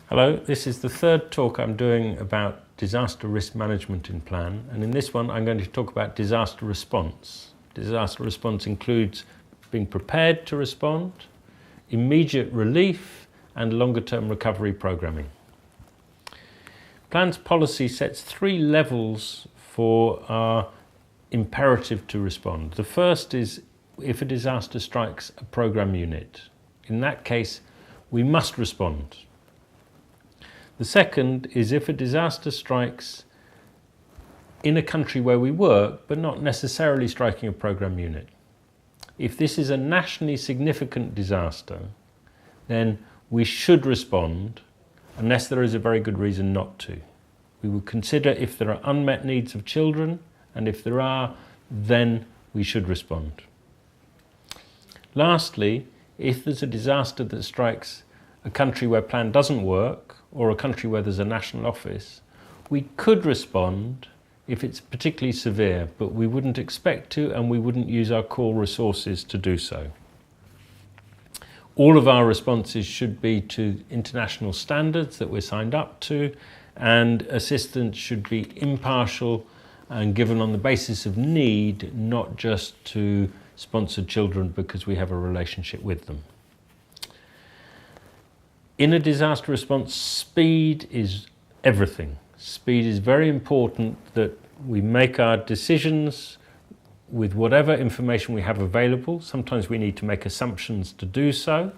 Hello, this is the third talk I'm doing about disaster risk management in plan, and in this one I'm going to talk about disaster response. Disaster response includes being prepared to respond, immediate relief, and longer-term recovery programming. Plan's policy sets 3 levels for our imperative to respond. The first is if a disaster strikes a program unit. In that case, we must respond. The second is if a disaster strikes in a country where we work, but not necessarily striking a program unit. If this is a nationally significant disaster, then we should respond unless there is a very good reason not to. We will consider if there are unmet needs of children, and if there are, then we should respond. Lastly, if there's a disaster that strikes a country where plan doesn't work, or a country where there's a national office, we could respond if it's particularly severe, but we wouldn't expect to, and we wouldn't use our core resources to do so. All of our responses should be to international standards that we're signed up to, and assistance should be impartial and given on the basis of need, not just to sponsored children because we have a relationship with them. In a disaster response, speed is everything. Speed is very important, that we make our decisions with whatever information we have available. Sometimes we need to make assumptions to do so.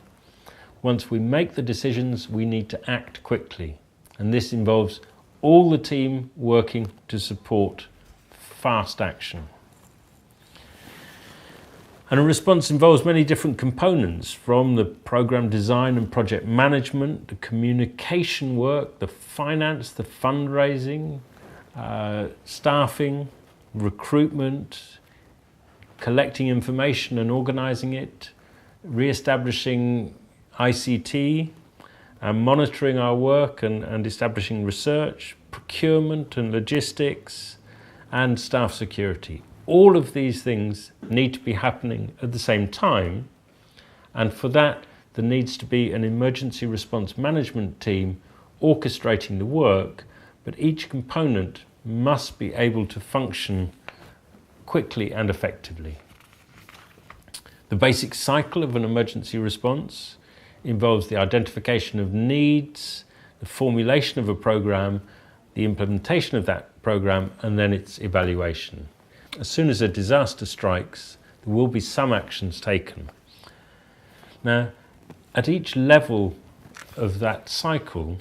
Once we make the decisions, we need to act quickly. And this involves all the team working to support fast action. And a response involves many different components, from the program design and project management, the communication work, the finance, the fundraising, staffing, recruitment, collecting information and organising it, re-establishing ICT, and monitoring our work and establishing research, procurement and logistics, and staff security. All of these things need to be happening at the same time, and for that there needs to be an emergency response management team orchestrating the work, but each component must be able to function quickly and effectively. The basic cycle of an emergency response involves the identification of needs, the formulation of a program, the implementation of that program, and then its evaluation. As soon as a disaster strikes, there will be some actions taken. Now, at each level of that cycle,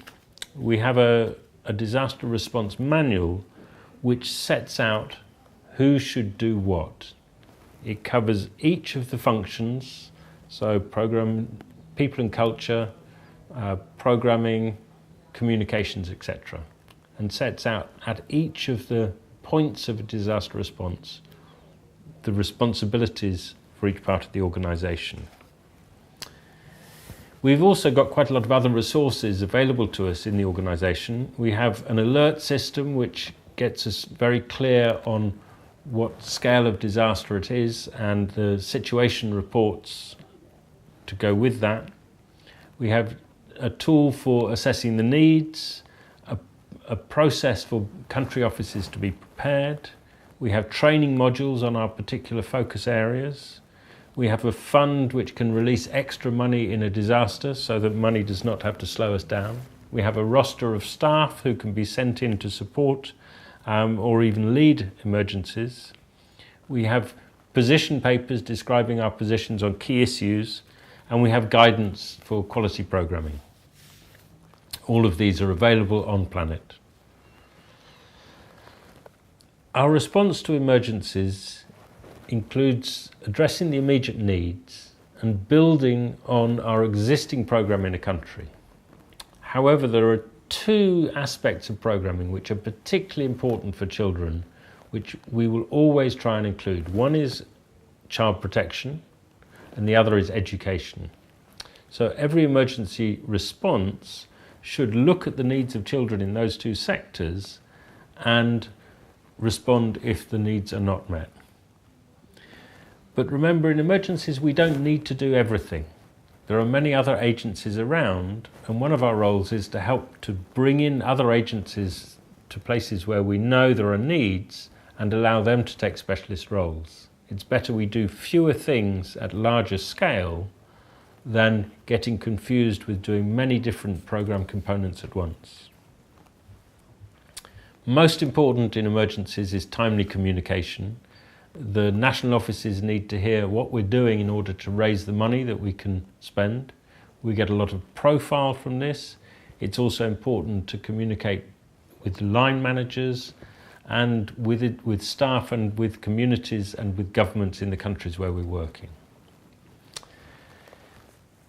we have a disaster response manual which sets out who should do what. It covers each of the functions, so program, people and culture, programming, communications, etc., and sets out at each of the points of a disaster response the responsibilities for each part of the organisation. We've also got quite a lot of other resources available to us in the organisation. We have an alert system which gets us very clear on what scale of disaster it is, and the situation reports to go with that. We have a tool for assessing the needs, a process for country offices to be prepared. We have training modules on our particular focus areas. We have a fund which can release extra money in a disaster so that money does not have to slow us down. We have a roster of staff who can be sent in to support or even lead emergencies. We have position papers describing our positions on key issues, and we have guidance for quality programming. All of these are available on Planet. Our response to emergencies includes addressing the immediate needs and building on our existing program in a country. However, there are 2 aspects of programming which are particularly important for children, which we will always try and include. One is child protection, and the other is education. So every emergency response should look at the needs of children in those 2 sectors and respond if the needs are not met. But remember, in emergencies we don't need to do everything. There are many other agencies around, and one of our roles is to help to bring in other agencies to places where we know there are needs and allow them to take specialist roles. It's better we do fewer things at larger scale than getting confused with doing many different program components at once. Most important in emergencies is timely communication. The national offices need to hear what we're doing in order to raise the money that we can spend. We get a lot of profile from this. It's also important to communicate with line managers and with staff and with communities and with governments in the countries where we're working.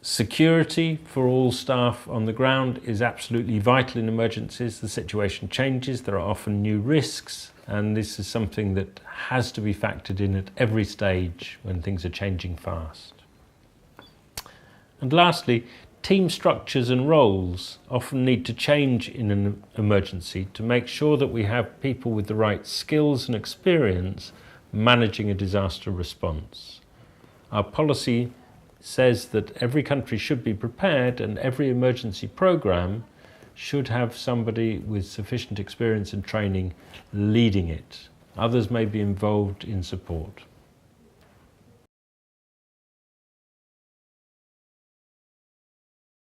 Security for all staff on the ground is absolutely vital in emergencies. The situation changes, there are often new risks, and this is something that has to be factored in at every stage when things are changing fast. And lastly, team structures and roles often need to change in an emergency to make sure that we have people with the right skills and experience managing a disaster response. Our policy says that every country should be prepared and every emergency program should have somebody with sufficient experience and training leading it. Others may be involved in support.